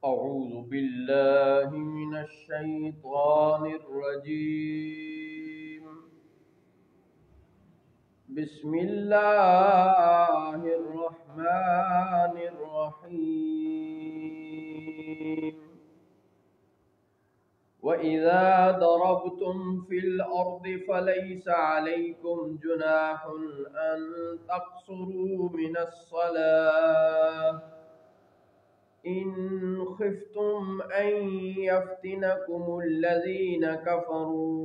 اعوذ باللہ من الشیطان الرجیم بسم اللہ الرحمن الرحیم وَإِذَا ضَرَبْتُمْ فِي الْأَرْضِ فَلَيْسَ عَلَيْكُمْ جُنَاحٌ أَن تَقْصُرُوا مِنَ الصَّلَاةِ إِن خِفْتُمْ أَن يَفْتِنَكُمُ الَّذِينَ كَفَرُوا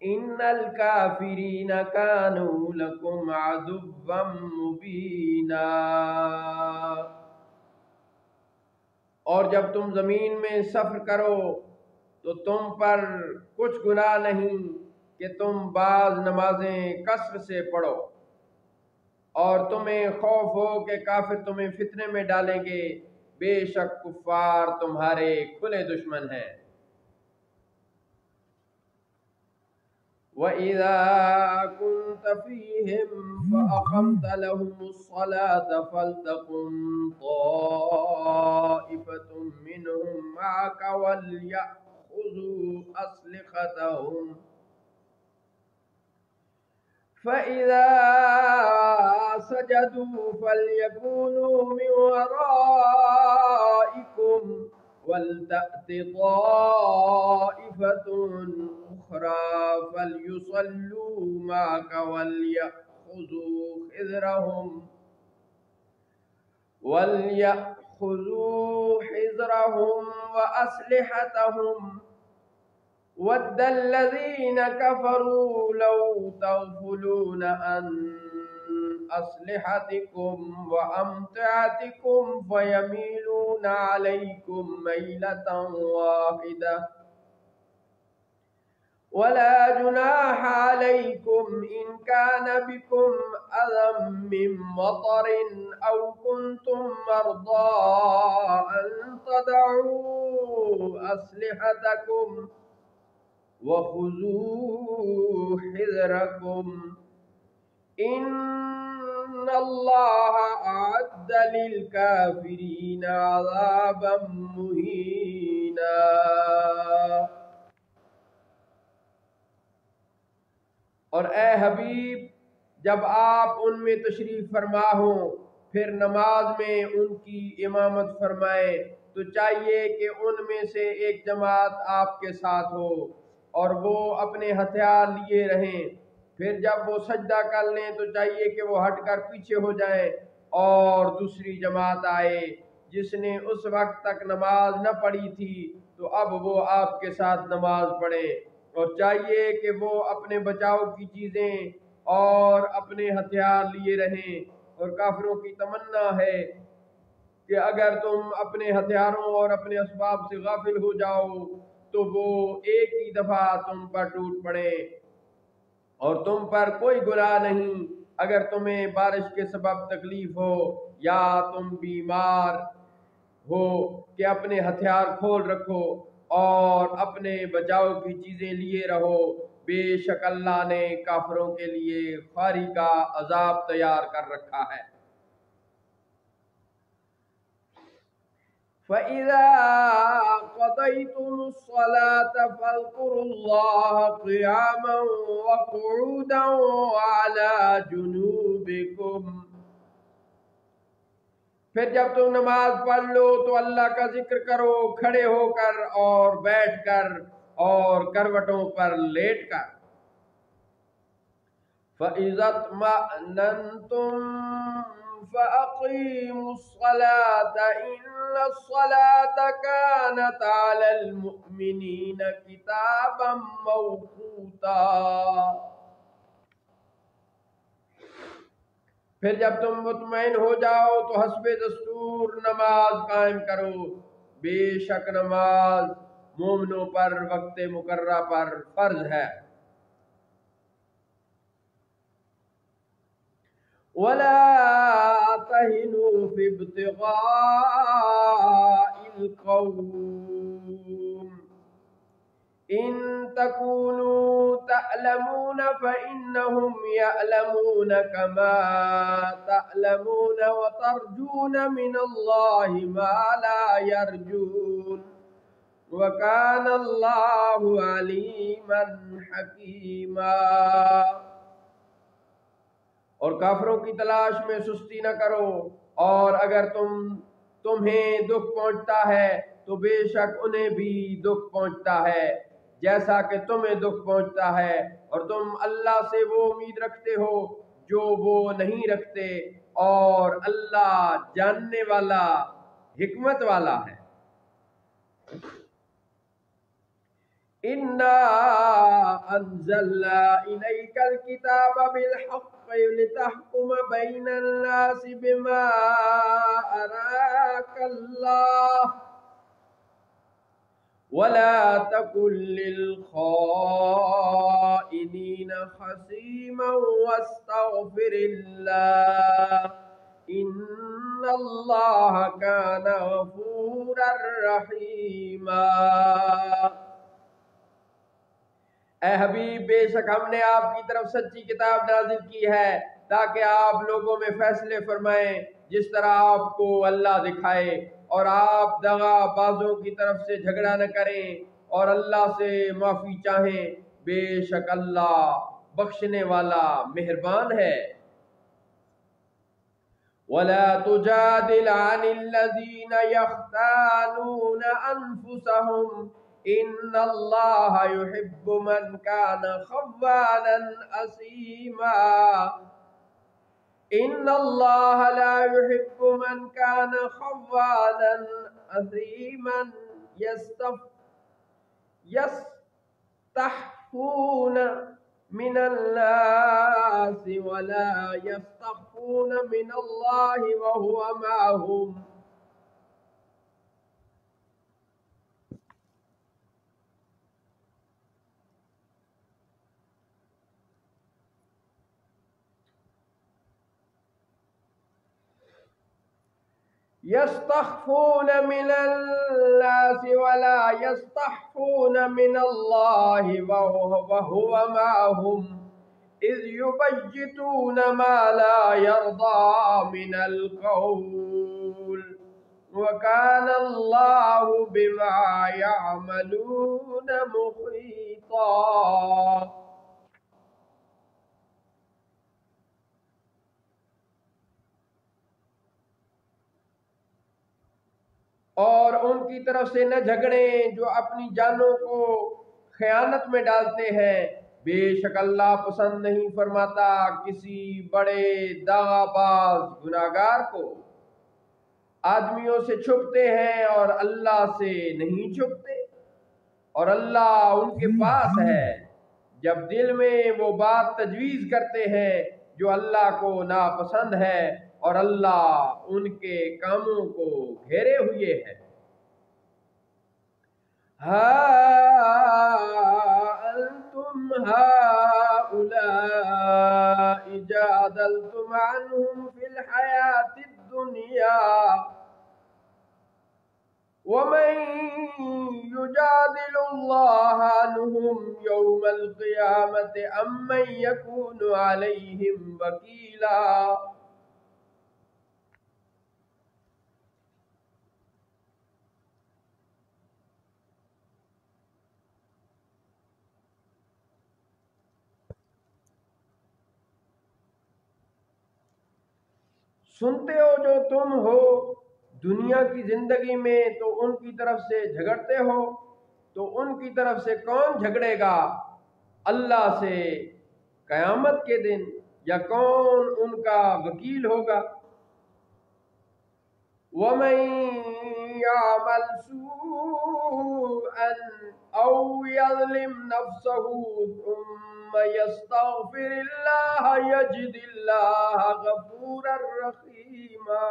إِنَّ الْكَافِرِينَ كَانُوا لَكُمْ عَدُوًّا مُبِينًا۔ اور جب تم زمین میں سفر کرو تو تم پر کچھ گناہ نہیں کہ تم بعض نمازیں قصر سے پڑھو، اور تمہیں خوف ہو کہ کافر تمہیں فتنے میں ڈالیں گے، بے شک کفار تمہارے کھلے دشمن ہیں۔ وَإِذَا كُنْتَ فِيهِمْ فَأَقَمْتَ لَهُمُ الصَّلَاةَ فَلْتَقُمْ طَائِفَةٌ مِّنْهُمْ مَعَكَ وَلْيَأْخُذُوا أَسْلِحَتَهُمْ فَإِذَا سَجَدُوا فَلْيَكُونُوا مِنْ وَرَائِكُمْ وَلْتَأْتِ طَائِفَةٌ أُخْرَى فَلْيُصَلُّوا مَعَكَ وَلْيَأْخُذُوا حِذْرَهُمْ وَأَسْلِحَتَهُمْ وَدَّ الَّذِينَ كَفَرُوا لَوْ تَغْفُلُونَ عَنْ أَسْلِحَتِكُمْ وَأَمْتِعَتِكُمْ فَيَمِيلُونَ عَلَيْكُمْ مَيْلَةً وَاحِدَةً وَلَا جُنَاحَ عَلَيْكُمْ إِنْ كَانَ بِكُمْ أَذًى مِّن مَّطَرٍ أَوْ كُنْتُم مَّرْضَىٰ أَن تَضَعُوا أَسْلِحَتَكُمْ وَخُذُوا حِذْرَكُمْ إِنَّ اللَّهَ أَعَدَّ لِلْكَافِرِينَ عَذَابًا مُّهِينًا۔ اور اے حبیب، جب آپ ان میں تشریف فرما ہوں پھر نماز میں ان کی امامت فرمائیں تو چاہیے کہ ان میں سے ایک جماعت آپ کے ساتھ ہو اور وہ اپنے ہتھیار لیے رہیں۔ پھر جب وہ سجدہ کر لیں تو چاہیے کہ وہ ہٹ کر پیچھے ہو جائیں اور دوسری جماعت آئے جس نے اس وقت تک نماز نہ پڑھی تھی تو اب وہ آپ کے ساتھ نماز پڑھیں، اور چاہیے کہ وہ اپنے بچاؤ کی چیزیں اور اپنے ہتھیار لیے رہیں۔ اور کافروں کی تمنا ہے کہ اگر تم اپنے ہتھیاروں اور اپنے اسباب سے غافل ہو جاؤ تو وہ ایک ہی دفعہ تم پر ٹوٹ پڑے، اور تم پر کوئی گناہ نہیں اگر تمہیں بارش کے سبب تکلیف ہو یا تم بیمار ہو کہ اپنے ہتھیار کھول رکھو اور اپنے بچاؤ کی چیزیں لیے رہو، بے شک اللہ نے کافروں کے لیے خواری کا عذاب تیار کر رکھا ہے۔ فَإِذَا قَضَيْتُمُ الصَّلَاةَ فَاذْكُرُوا اللَّهَ قِيَامًا وَقُعُودًا وَعَلَى جُنُوبِكُمْ۔ پھر جب تم نماز پڑھ لو تو اللہ کا ذکر کرو کھڑے ہو کر اور بیٹھ کر اور کروٹوں پر لیٹ کر۔ فَإِذَا اطْمَأْنَنْتُمْ فَأَقِيمُوا الصَّلَاةَ إِنَّ الصَّلَاةَ كَانَتْ عَلَى الْمُؤْمِنِينَ كِتَابًا مَّوْقُوتًا۔ پھر جب تم مطمئن ہو جاؤ تو حسب دستور نماز قائم کرو، بے شک نماز مومنوں پر وقت مقررہ پر فرض ہے۔ وَلَا تَهِنُوا فِي ابْتِغَاءِ الْقَوْمِ ان تکونوا تعلمون فإنهم يعلمون كما تعلمون وترجون من الله ما لا يرجون وكان الله عليما حكيما۔ اور کافروں کی تلاش میں سستی نہ کرو، اور اگر تمہیں دکھ پہنچتا ہے تو بے شک انہیں بھی دکھ پہنچتا ہے جیسا کہ تمہیں دکھ پہنچتا ہے، اور تم اللہ سے وہ امید رکھتے ہو جو وہ نہیں رکھتے، اور اللہ جاننے والا حکمت والا ہے۔ اِنَّا أَنزَلْنَا إِلَيْكَ الْكِتَابَ بِالْحَقِّ لِتَحْكُمَ بَيْنَ النَّاسِ بِمَا أَرَاكَ اللَّهُ وَلَا تَكُن لِّلْخَائِنِينَ خَصِيمًا وَاسْتَغْفِرِ اللَّهَ إِنَّ اللَّهَ كَانَ غَفُورًا رَّحِيمًا۔ اے حبیب، بے شک ہم نے آپ کی طرف سچی کتاب نازل کی ہے تاکہ آپ لوگوں میں فیصلے فرمائیں جس طرح آپ کو اللہ دکھائے، اور آپ دغا بازوں کی طرف سے جھگڑا نہ کریں اور اللہ سے معافی چاہیں، بے شک اللہ بخشنے والا مہربان ہے۔ وَلَا تُجَادِلْ عَنِ الَّذِينَ يَخْتَانُونَ أَنفُسَهُمْ إِنَّ اللَّهَ يُحِبُّ مَنْ كَانَ خَوَّانًا أَثِيمًا۔ إِنَّ اللَّهَ لَا يُحِبُّ مَنْ كَانَ خَوَّانًا أَثِيمًا يَسْتَخْفُونَ مِنَ النَّاسِ وَلَا يَسْتَخْفُونَ مِنَ اللَّهِ وَهُوَ مَعَهُمْ يستخفون من الناس ولا يستخفون من الله وهو معهم إذ يبيتون ما لا يرضى من القول وكان الله بما يعملون محيطا۔ اور ان کی طرف سے نہ جھگڑیں جو اپنی جانوں کو خیانت میں ڈالتے ہیں، بے شک اللہ پسند نہیں فرماتا کسی بڑے داغا باز گناہگار کو۔ آدمیوں سے چھپتے ہیں اور اللہ سے نہیں چھپتے، اور اللہ ان کے پاس ہے جب دل میں وہ بات تجویز کرتے ہیں جو اللہ کو ناپسند ہے، اور اللہ ان کے کاموں کو گھیرے ہوئے ہے۔ ہا انتم ہؤلاء جادلتم عنہم فی الحیاۃ الدنیا ومن یجادل اللہ عنہم یوم القیامۃ ام من یکون علیہم وکیلا۔ سنتے ہو جو تم ہو دنیا کی زندگی میں تو ان کی طرف سے جھگڑتے ہو، تو ان کی طرف سے کون جھگڑے گا اللہ سے قیامت کے دن، یا کون ان کا وکیل ہوگا؟ وَمَن يَعْمَلْ سُوءًا أَوْ يَظْلِمْ نَفْسَهُ ثُمَّ يَسْتَغْفِرِ اللَّهَ يَجِدِ اللَّهَ غَفُورًا رَّحِيمًا۔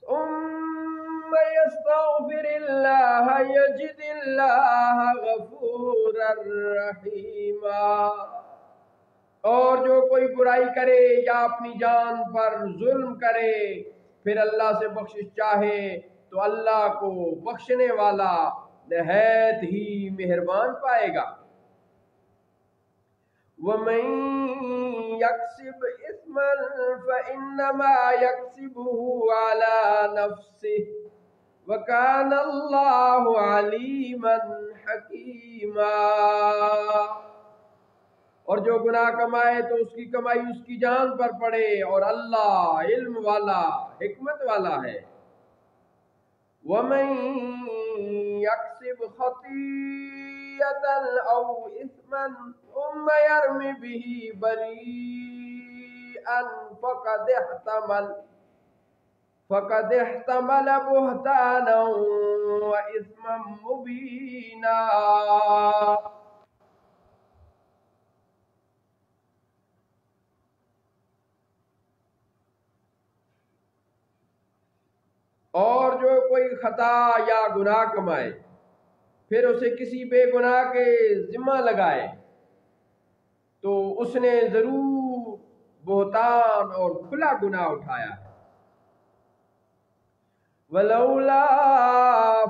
ثُمَّ يَسْتَغْفِرِ اللَّهَ يَجِدِ اللَّهَ غَفُورًا رَّحِيمًا۔ اور جو کوئی برائی کرے یا اپنی جان پر ظلم کرے پھر اللہ سے بخشش چاہے تو اللہ کو بخشنے والا نہایت ہی مہربان پائے گا۔ وَمَن يَكْسِبْ إِثْمًا فَإِنَّمَا يَكْسِبُهُ عَلَى نَفْسِهِ وَكَانَ اللَّهُ عَلِيمًا حَكِيمًا۔ اور جو گناہ کمائے تو اس کی کمائی اس کی جان پر پڑے، اور اللہ علم والا حکمت والا ہے۔ وَمَن يَكْسِبْ خَطِيئَةً أَوْ إِثْمًا ثُمَّ يَرْمِ بِهِ بَرِيئًا فَقَدِ احْتَمَلَ بُهْتَانًا وَإِثْمًا مُبِينًا۔ اور جو کوئی خطا یا گناہ کمائے پھر اسے کسی بے گناہ کے ذمہ لگائے تو اس نے ضرور بہتان اور کھلا گناہ اٹھایا ہے۔ وَلَوْلَا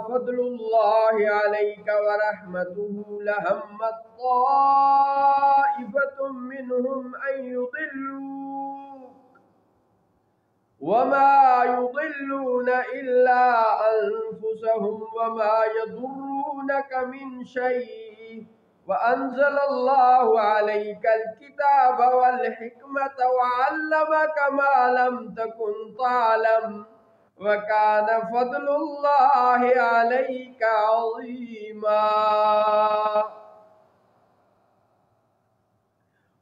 فَضْلُ اللَّهِ عَلَيْكَ وَرَحْمَتُهُ لَهَمَّتْ طَائِفَةٌ مِّنْهُمْ أَن يُضِلُّوكَ وَمَا يُضِلُّونَ إِلَّا أَنفُسَهُمْ وَمَا يَضُرُّونَكَ مِنْ شَيْءٍ وَأَنزَلَ اللَّهُ عَلَيْكَ الْكِتَابَ وَالْحِكْمَةَ وَعَلَّمَكَ مَا لَمْ تَكُنْ تَعْلَمُ وَكَانَ فَضْلُ اللَّهِ عَلَيْكَ عَظِيمًا۔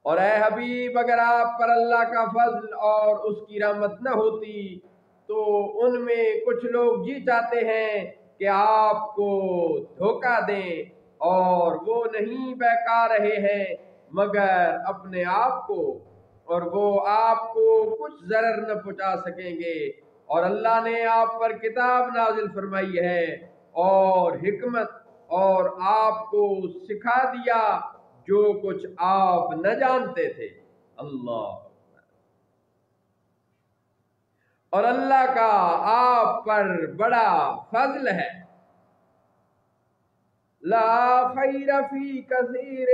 اور اے حبیب، اگر آپ پر اللہ کا فضل اور اس کی رحمت نہ ہوتی تو ان میں کچھ لوگ جی چاہتے ہیں کہ آپ کو دھوکہ دیں، اور وہ نہیں بہکا رہے ہیں مگر اپنے آپ کو، اور وہ آپ کو کچھ ضرر نہ پہنچا سکیں گے۔ اور اللہ نے آپ پر کتاب نازل فرمائی ہے اور حکمت، اور آپ کو سکھا دیا جو کچھ آپ نہ جانتے تھے۔ اللہ، اور اللہ کا آپ پر بڑا فضل ہے۔ لا خیر فی کثیر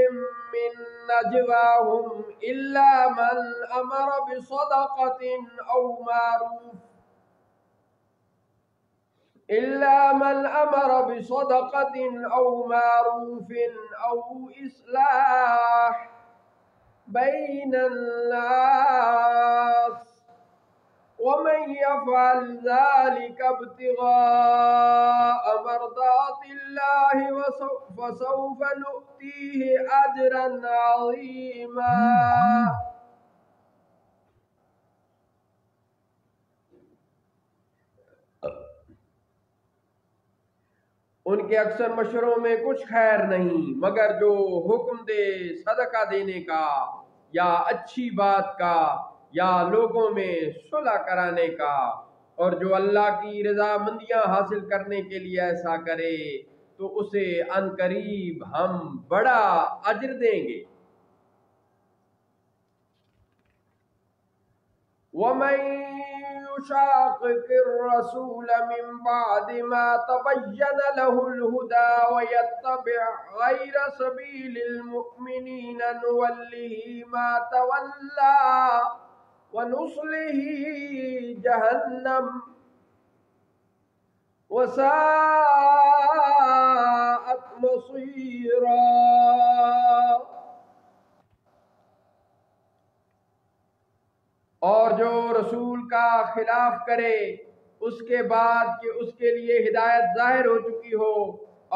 من نجواہم الا من امر بصدقۃ او معروف او اصلاح بین الناس ومن يفعل ذلك ابتغاء مرضات الله فسوف نؤتيه اجرا عظيما۔ ان کے اکثر مشوروں میں کچھ خیر نہیں مگر جو حکم دے صدقہ دینے کا یا اچھی بات کا یا لوگوں میں صلح کرانے کا، اور جو اللہ کی رضا مندیاں حاصل کرنے کے لیے ایسا کرے تو اسے عن قریب ہم بڑا اجر دیں گے۔ وَمَن يُشَاقِقِ الرَّسُولَ مِن بَعْدِ مَا تَبَيَّنَ لَهُ الْهُدَى وَيَتَّبِعْ غَيْرَ سَبِيلِ الْمُؤْمِنِينَ نُوَلِّهِ مَا تَوَلَّى وَنُصْلِهِ جَهَنَّمَ وَسَاءَتْ مَصِيرًا۔ اور جو رسول کا خلاف کرے اس کے بعد کہ اس کے لیے ہدایت ظاہر ہو چکی ہو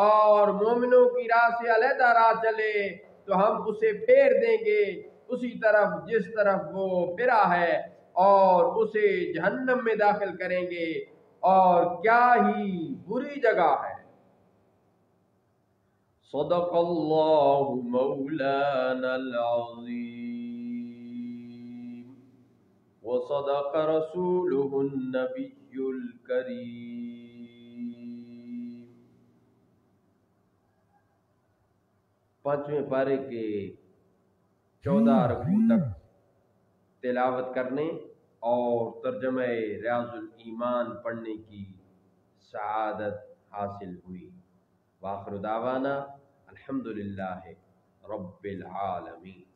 اور مومنوں کی راہ سے علیحدہ راہ چلے تو ہم اسے پھیر دیں گے اسی طرف جس طرف وہ پھرا ہے، اور اسے جہنم میں داخل کریں گے، اور کیا ہی بری جگہ ہے۔ صدق اللہ مولانا العظیم وصدق رسولہ النبی الکریم۔ 5ویں پارے کے 14 رکوع تک تلاوت کرنے اور ترجمہ ریاض الایمان پڑھنے کی سعادت حاصل ہوئی۔ وآخر دعوانا الحمدللہ رب العالمین۔